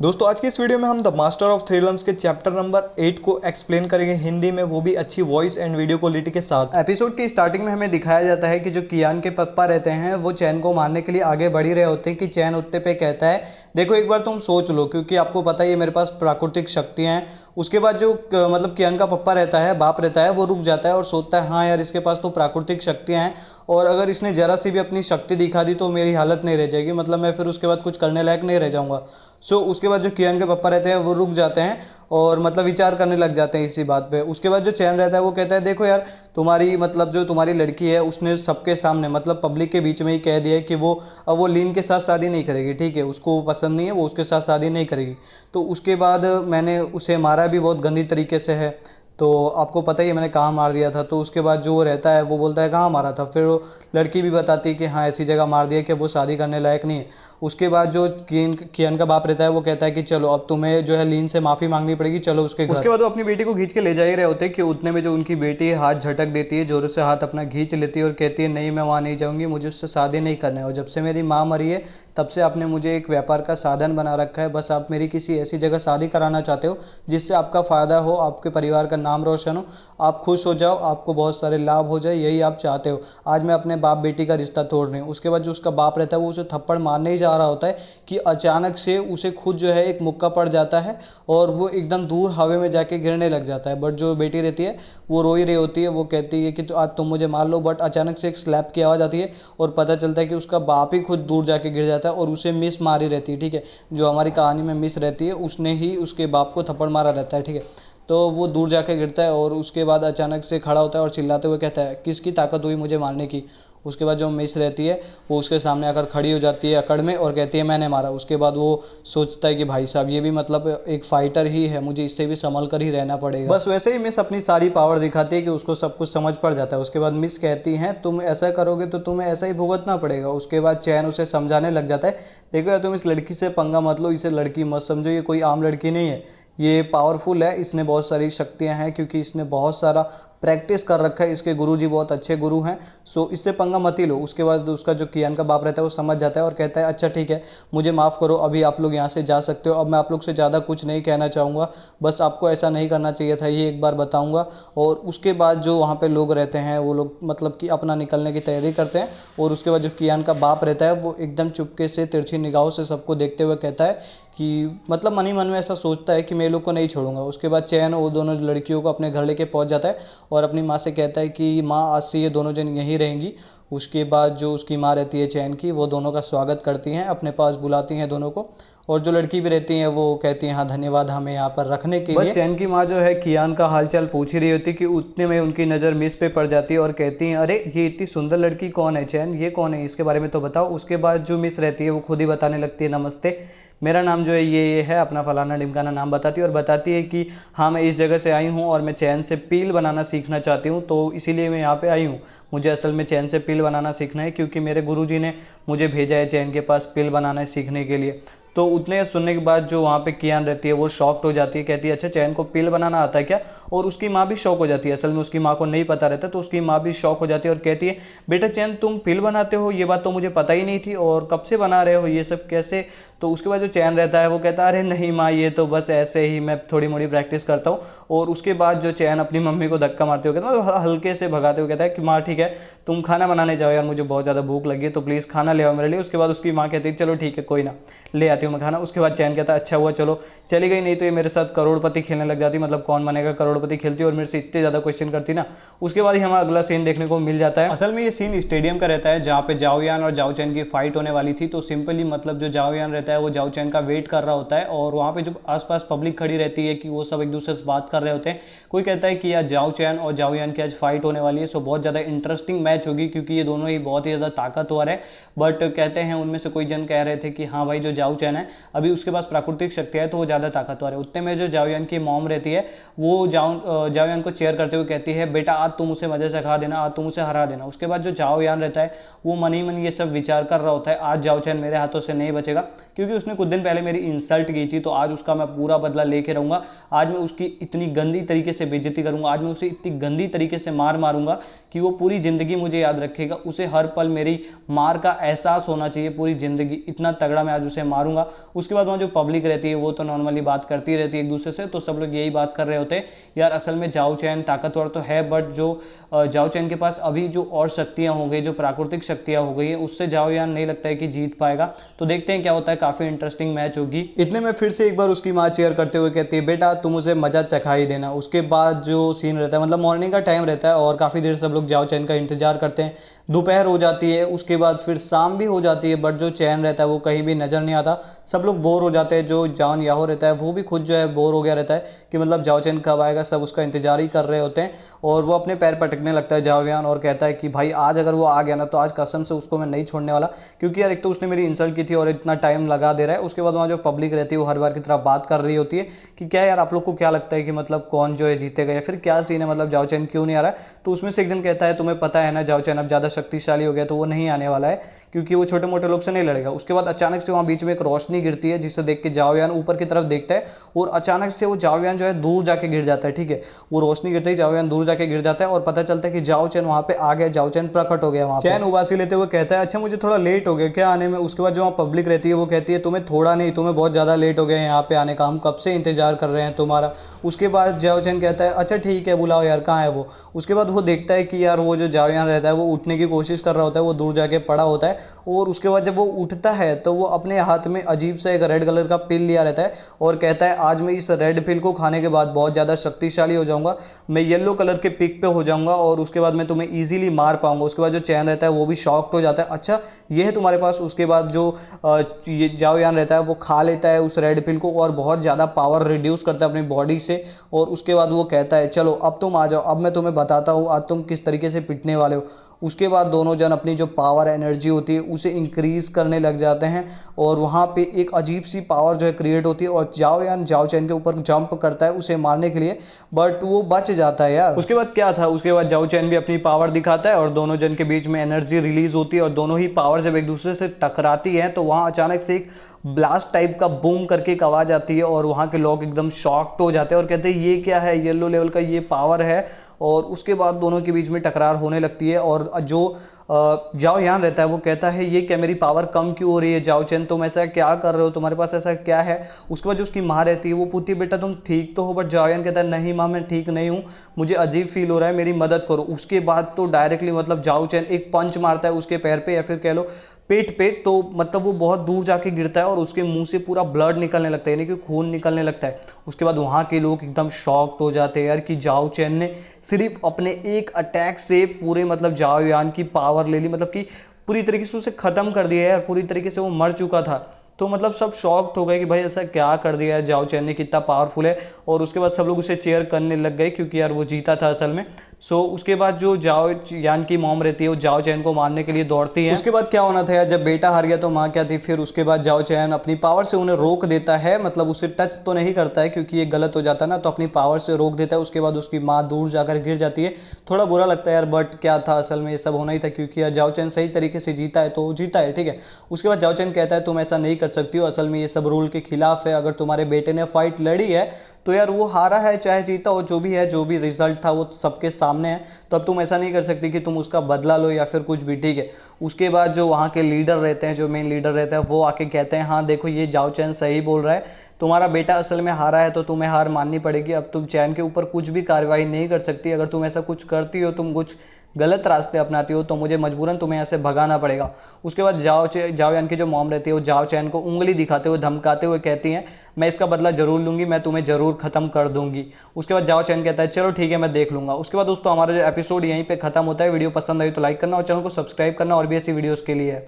दोस्तों आज की इस वीडियो में हम द मास्टर ऑफ थ्रिलम्स के चैप्टर नंबर 8 को एक्सप्लेन करेंगे हिंदी में, वो भी अच्छी वॉइस एंड वीडियो क्वालिटी के साथ। एपिसोड की स्टार्टिंग में हमें दिखाया जाता है कि जो कियान के पापा रहते हैं वो चैन को मारने के लिए आगे बढ़ ही रहे होते हैं कि चैन उतने पे कहता है देखो एक बार तुम सोच लो, क्योंकि आपको पता ही है मेरे पास प्राकृतिक शक्तियाँ हैं। उसके बाद जो मतलब कियान का पप्पा रहता है, बाप रहता है, वो रुक जाता है और सोचता है हाँ यार इसके पास तो प्राकृतिक शक्तियाँ हैं और अगर इसने ज़रा सी भी अपनी शक्ति दिखा दी तो मेरी हालत नहीं रह जाएगी, मतलब मैं फिर उसके बाद कुछ करने लायक नहीं रह जाऊँगा। उसके बाद जो कियान के पापा रहते हैं वो रुक जाते हैं और मतलब विचार करने लग जाते हैं इसी बात पे। उसके बाद जो चैन रहता है वो कहता है देखो यार तुम्हारी मतलब जो तुम्हारी लड़की है उसने सबके सामने मतलब पब्लिक के बीच में ही कह दिया है कि वो अब वो लीन के साथ शादी नहीं करेगी, ठीक है, उसको पसंद नहीं है, वो उसके साथ शादी नहीं करेगी। तो उसके बाद मैंने उसे मारा भी बहुत गंदी तरीके से है, तो आपको पता ही है मैंने कहाँ मार दिया था। तो उसके बाद जो वो रहता है वो बोलता है कहाँ मारा था, फिर वो लड़की भी बताती है कि हाँ ऐसी जगह मार दिया कि वो शादी करने लायक नहीं है। उसके बाद जो कियान का बाप रहता है वो कहता है कि चलो अब तुम्हें जो है लीन से माफ़ी मांगनी पड़ेगी, चलो उसके घर। उसके बाद वो अपनी बेटी को खींच के ले जा ही रहे होते हैं कि उतने में जो उनकी बेटी हाथ झटक देती है, जोरों से हाथ अपना खींच लेती है और कहती है नहीं मैं वहाँ नहीं जाऊँगी, मुझे उससे शादी नहीं करना है और जब से मेरी माँ मरी है तब से आपने मुझे एक व्यापार का साधन बना रखा है, बस आप मेरी किसी ऐसी जगह शादी कराना चाहते हो जिससे आपका फ़ायदा हो, आपके परिवार का नाम रोशन हो, आप खुश हो जाओ, आपको बहुत सारे लाभ हो जाए, यही आप चाहते हो। आज मैं अपने बाप बेटी का रिश्ता तोड़ रही हूँ। उसके बाद जो उसका बाप रहता है वो उसे थप्पड़ मारने ही जा रहा होता है कि अचानक से उसे खुद जो है एक मुक्का पड़ जाता है और वो एकदम दूर हवा में जाके गिरने लग जाता है। बट जो बेटी रहती है वो रो ही रही होती है, वो कहती है कि तो आज तुम मुझे मार लो, बट अचानक से एक स्लैप की आवाज़ आती है और पता चलता है कि उसका बाप ही खुद दूर जाके गिर जाता है और उसे मिस मारी रहती है, ठीक है, जो हमारी कहानी में मिस रहती है उसने ही उसके बाप को थप्पड़ मारा रहता है, ठीक है। तो वो दूर जाके गिरता है और उसके बाद अचानक से खड़ा होता है और चिल्लाते हुए कहता है किसकी ताकत हुई मुझे मारने की। उसके बाद जो मिस रहती है वो उसके सामने आकर खड़ी हो जाती है अकड़ में और कहती है मैंने मारा। उसके बाद वो सोचता है कि भाई साहब ये भी मतलब एक फाइटर ही है, मुझे इससे भी संभल कर ही रहना पड़ेगा। बस वैसे ही मिस अपनी सारी पावर दिखाती है कि उसको सब कुछ समझ पड़ जाता है। उसके बाद मिस कहती हैं तुम ऐसा करोगे तो तुम्हें ऐसा ही भुगतना पड़ेगा। उसके बाद चैन उसे समझाने लग जाता है देखो यार तुम इस लड़की से पंगा मत लो, इसे लड़की मत समझो, ये कोई आम लड़की नहीं है, ये पावरफुल है, इसने बहुत सारी शक्तियां हैं क्योंकि इसने बहुत सारा प्रैक्टिस कर रखा है, इसके गुरुजी बहुत अच्छे गुरु हैं, सो इससे पंगा मत ही लो। उसके बाद उसका जो कियान का बाप रहता है वो समझ जाता है और कहता है अच्छा ठीक है मुझे माफ़ करो, अभी आप लोग यहाँ से जा सकते हो, अब मैं आप लोग से ज़्यादा कुछ नहीं कहना चाहूँगा, बस आपको ऐसा नहीं करना चाहिए था ये एक बार बताऊँगा। और उसके बाद जो वहाँ पे लोग रहते हैं वो लोग मतलब कि अपना निकलने की तैयारी करते हैं और उसके बाद जो कियान का बाप रहता है वो एकदम चुपके से तिरछी निगाहों से सबको देखते हुए कहता है कि मतलब मन ही मन में ऐसा सोचता है कि मैं लोग को नहीं छोड़ूंगा। उसके बाद चैन वो दोनों लड़कियों को अपने घर लेके पहुंच जाता है और अपनी माँ से कहता है कि माँ आज से ये दोनों जन यहीं रहेंगी। उसके बाद जो उसकी माँ रहती है चैन की, वो दोनों का स्वागत करती हैं, अपने पास बुलाती हैं दोनों को, और जो लड़की भी रहती हैं वो कहती हैं हाँ धन्यवाद हमें यहाँ पर रखने के लिए। बस चैन की माँ जो है कियान का हालचाल पूछ ही रही होती कि उतने में उनकी नज़र मिस पे पड़ जाती है और कहती हैं अरे ये इतनी सुंदर लड़की कौन है चैन, ये कौन है, इसके बारे में तो बताओ। उसके बाद जो मिस रहती है वो खुद ही बताने लगती है नमस्ते मेरा नाम जो है ये है, अपना फलाना ढिमकाना नाम बताती है और बताती है कि हाँ मैं इस जगह से आई हूँ और मैं चैन से पील बनाना सीखना चाहती हूँ, तो इसीलिए मैं यहाँ पे आई हूँ। मुझे असल में चैन से पील बनाना सीखना है क्योंकि मेरे गुरुजी ने मुझे भेजा है चैन के पास पील बनाना सीखने के लिए। तो उतने सुनने के बाद जो वहाँ पे कियान रहती है वो शॉक्ड हो जाती है, कहती है अच्छा चैन को पील बनाना आता है क्या। और उसकी माँ भी शौक हो जाती है, असल में उसकी माँ को नहीं पता रहता, तो उसकी माँ भी शौक हो जाती है और कहती है बेटा चैन तुम पील बनाते हो, ये बात तो मुझे पता ही नहीं थी, और कब से बना रहे हो ये सब कैसे। तो उसके बाद जो चैन रहता है वो कहता है अरे नहीं माँ ये तो बस ऐसे ही मैं थोड़ी मोड़ी प्रैक्टिस करता हूँ। और उसके बाद जो चैन अपनी मम्मी को धक्का मारते हुए कहता है मतलब हल्के से भगाते हुए कहता है कि माँ ठीक है तुम खाना बनाने जाओ यार, मुझे बहुत ज़्यादा भूख लगी है तो प्लीज़ खाना ले आओ मेरे लिए। उसके बाद उसकी माँ कहती है चलो ठीक है कोई ना ले आती हूँ मैं खाना। उसके बाद चैन कहता है अच्छा हुआ चलो चली गई, नहीं तो ये मेरे साथ करोड़पति खेलने लग जाती, मतलब कौन बनेगा करोड़पति खेलती और मेरे से इतने ज़्यादा क्वेश्चन करती ना। उसके बाद ही हमें अगला सीन देखने को मिल जाता है। असल में ये सीन स्टेडियम का रहता है जहाँ पे जाओ यान और जाओ चैन की फाइट होने वाली थी। तो सिंपली मतलब जो जाओ यान रहता है वो जाओ चैन का वेट कर रहा होता है और वहाँ पे जो आसपास पब्लिक खड़ी रहती है कि वो सब एक दूसरे से बात कर रहे होते हैं। कोई कहता है कि यार जाओ चैन और जाओ यान की आज फाइट होने वाली है, सो बहुत ज़्यादा इंटरेस्टिंग मैच होगी क्योंकि ये दोनों ही बहुत ही ज़्यादा ताकतवर है। बट कहते हैं उनमें से कोई जन कह रहे थे कि हाँ भाई जो जाओ चैन है अभी उसके पास प्राकृतिक शक्ति है तो वो ज़्यादा ताकतवर है। उतने में जो जाओ यान की मॉम रहती है वो जाओ यान को चेयर करते हुए कहती है बेटा आज तुम उसे मजे से खा देना, आज तुम उसे हरा देना। उसके बाद जो जाओ यान रहता है वो मन ही मन ये सब विचार कर रहा होता है आज जाओ चैन मेरे हाथों से नहीं बचेगा क्योंकि उसने कुछ दिन पहले मेरी इंसल्ट की थी, तो आज उसका मैं पूरा बदला लेके रहूँगा। आज मैं उसकी इतनी गंदी तरीके से बेइज्जती करूँगा, आज मैं उसे इतनी गंदी तरीके से मार मारूंगा कि वो पूरी ज़िंदगी मुझे याद रखेगा। उसे हर पल मेरी मार का एहसास होना चाहिए पूरी ज़िंदगी, इतना तगड़ा मैं आज उसे मारूंगा। उसके बाद वहाँ जो पब्लिक रहती है वो तो नॉर्मली बात करती रहती है एक दूसरे से, तो सब लोग यही बात कर रहे होते हैं यार असल में जाओ चैन ताकतवर तो है, बट जो जाओ चैन के पास अभी जो और शक्तियाँ हो गई, जो प्राकृतिक शक्तियाँ हो गई है, उससे जाओ यान नहीं लगता है कि जीत पाएगा। तो देखते हैं क्या होता है, काफ़ी इंटरेस्टिंग मैच होगी। इतने में फिर से एक बार उसकी माँ चेयर करते हुए कहती है बेटा तुम उसे मजा चखा ही देना। उसके बाद जो सीन रहता है मतलब मॉर्निंग का टाइम रहता है और काफ़ी देर सब लोग जाओ चैन का इंतजार करते हैं। दोपहर हो जाती है, उसके बाद फिर शाम भी हो जाती है, बट जो चैन रहता है वो कहीं भी नज़र नहीं आता। सब लोग बोर हो जाते हैं, जो जान याहो रहता है वो भी खुद जो है बोर हो गया रहता है कि मतलब जाओ चैन कब आएगा, सब उसका इंतजार ही कर रहे होते हैं। और वो अपने पैर पटकने लगता है जाओ यान और कहता है कि भाई आज अगर वो आ गया ना तो आज कसम से उसको मैं नहीं छोड़ने वाला, क्योंकि यार एक तो उसने मेरी इंसल्ट की थी और इतना टाइम लगा दे रहा है। उसके बाद वहाँ जो पब्लिक रहती है वो हर बार की तरह बात कर रही होती है कि क्या यार आप लोग को क्या लगता है कि मतलब कौन जो है जीतेगा या फिर क्या सीन है, मतलब जाओ चैन क्यों नहीं आ रहा है। तो उसमें से एक जन कहता है तुम्हें पता है ना जाओ चैन अब ज़्यादा शक्तिशाली हो गया तो वो नहीं आने वाला है, क्योंकि वो छोटे मोटे लोग से नहीं लड़ेगा। उसके बाद अचानक से वहाँ बीच में एक रोशनी गिरती है जिसे देख के जाओ यान ऊपर की तरफ देखता है और अचानक से वो जाओ यान जो है दूर जाके गिर जाता है। ठीक है, वो रोशनी गिरते ही जाओ यान दूर जाके गिर जाता है और पता चलता है कि जाओ चैन वहाँ पे आ गया, जाओ चैन प्रकट हो गया। वहाँ चैन उबासी लेते हुए कहता है अच्छा मुझे थोड़ा लेट हो गया क्या आने में। उसके बाद जो वहाँ पब्लिक रहती है वो कहती है तुम्हें थोड़ा नहीं तुम्हें बहुत ज़्यादा लेट हो गया यहाँ पे आने का, हम कब से इंतजार कर रहे हैं तुम्हारा। उसके बाद जाओ चैन कहता है अच्छा ठीक है बुलाओ यार कहाँ है वो। उसके बाद वो देखता है कि यार वो जो जाओ यान रहता है वो उठने की कोशिश कर रहा होता है, वो दूर जाके पड़ा होता है। और उसके बाद जब वो उठता है तो वो अपने हाथ में अजीब सा एक रेड कलर का पिल लिया रहता है और कहता है आज मैं इस रेड पिल को खाने के बाद बहुत ज़्यादा शक्तिशाली हो जाऊंगा, मैं येलो कलर के पिक पे हो जाऊंगा और उसके बाद मैं तुम्हें ईजिली मार पाऊंगा। उसके बाद जो चैन रहता है वो भी शॉक्ड हो जाता है, अच्छा ये है तुम्हारे पास। उसके बाद जो ये जाओ यान रहता है वो खा लेता है उस रेड पिल को और बहुत ज़्यादा पावर रिड्यूस करता है अपनी बॉडी से। और उसके बाद वो कहता है चलो अब तुम आ जाओ, अब मैं तुम्हें बताता हूँ आज तुम किस तरीके से पिटने वाले हो। उसके बाद दोनों जन अपनी जो पावर एनर्जी होती है उसे इंक्रीज़ करने लग जाते हैं और वहाँ पे एक अजीब सी पावर जो है क्रिएट होती है और जाओ यान जाओ चैन के ऊपर जंप करता है उसे मारने के लिए, बट वो बच जाता है यार। उसके बाद क्या था, उसके बाद जाओ चैन भी अपनी पावर दिखाता है और दोनों जन के बीच में एनर्जी रिलीज होती है और दोनों ही पावर जब एक दूसरे से टकराती है तो वहाँ अचानक से एक ब्लास्ट टाइप का बूम करके एक आवाज़ आती है और वहाँ के लोग एकदम शॉक्ड हो जाते हैं और कहते हैं ये क्या है, येलो लेवल का ये पावर है। और उसके बाद दोनों के बीच में टकरार होने लगती है और जो जाओ यान रहता है वो कहता है ये क्या मेरी पावर कम क्यों हो रही है जाओ चैन, तुम ऐसा क्या कर रहे हो, तुम्हारे पास ऐसा क्या है। उसके बाद जो उसकी माँ रहती है वो पूछती है बेटा तुम ठीक तो हो, बट जाओ यान कहता है नहीं माँ मैं ठीक नहीं हूँ, मुझे अजीब फील हो रहा है, मेरी मदद करो। उसके बाद तो डायरेक्टली मतलब जाओ चैन एक पंच मारता है उसके पैर पे या फिर कह लो पेट पे, तो मतलब वो बहुत दूर जाके गिरता है और उसके मुंह से पूरा ब्लड निकलने लगता है, यानी कि खून निकलने लगता है। उसके बाद वहाँ के लोग एकदम शॉक्ड हो जाते हैं यार कि जाओ चैन ने सिर्फ अपने एक अटैक से पूरे मतलब जाओ यान की पावर ले ली, मतलब कि पूरी तरीके से उसे ख़त्म कर दिया यार, पूरी तरीके से वो मर चुका था। तो मतलब सब शॉक्ड हो गए कि भाई ऐसा क्या कर दिया है, जाओ चैन ने कितना पावरफुल है। और उसके बाद सब लोग उसे चेयर करने लग गए क्योंकि यार वो जीता था असल में। सो उसके बाद जो जाओ यान की मॉम रहती है वो जाओ चैन को मारने के लिए दौड़ती है। उसके बाद क्या होना था यार, जब बेटा हार गया तो माँ क्या थी, फिर उसके बाद जाओ चैन अपनी पावर से उन्हें रोक देता है, मतलब उसे टच तो नहीं करता है क्योंकि ये गलत हो जाता है ना, तो अपनी पावर से रोक देता है। उसके बाद उसकी माँ दूर जाकर गिर जाती है, थोड़ा बुरा लगता है यार, बट क्या था असल में ये सब होना ही था क्योंकि यार जाओ चैन सही तरीके से जीता है तो जीता है, ठीक है। उसके बाद जाओ चैन कहता है तुम ऐसा नहीं कर सकती हो, असल में ये सब रूल के खिलाफ है, अगर तुम्हारे बेटे ने फाइट लड़ी है तो यार वो हारा है चाहे जीता हो, जो भी है जो भी रिजल्ट था वो सबके सामने है, तो अब तुम ऐसा नहीं कर सकती कि तुम उसका बदला लो या फिर कुछ भी, ठीक है। उसके बाद जो वहाँ के लीडर रहते हैं, जो मेन लीडर रहता है, वो आके कहते हैं हाँ देखो ये जाओ चैन सही बोल रहा है, तुम्हारा बेटा असल में हारा है तो तुम्हें हार माननी पड़ेगी, अब तुम चैन के ऊपर कुछ भी कार्रवाई नहीं कर सकती, अगर तुम ऐसा कुछ करती हो, तुम कुछ गलत रास्ते अपनाती हो तो मुझे मजबूरन तुम्हें ऐसे भगाना पड़ेगा। उसके बाद जाओ यान की जो मॉम रहती है वो जाओ चैन को उंगली दिखाते हुए धमकाते हुए कहती हैं मैं इसका बदला जरूर लूंगी, मैं तुम्हें जरूर खत्म कर दूंगी। उसके बाद जाओ चैन कहता है चलो ठीक है मैं देख लूंगा। उसके बाद दोस्तों हमारा जो एपिसोड यहीं पे खत्म होता है। वीडियो पसंद आई तो लाइक करना और चैनल को सब्सक्राइब करना और भी ऐसी वीडियोस के लिए।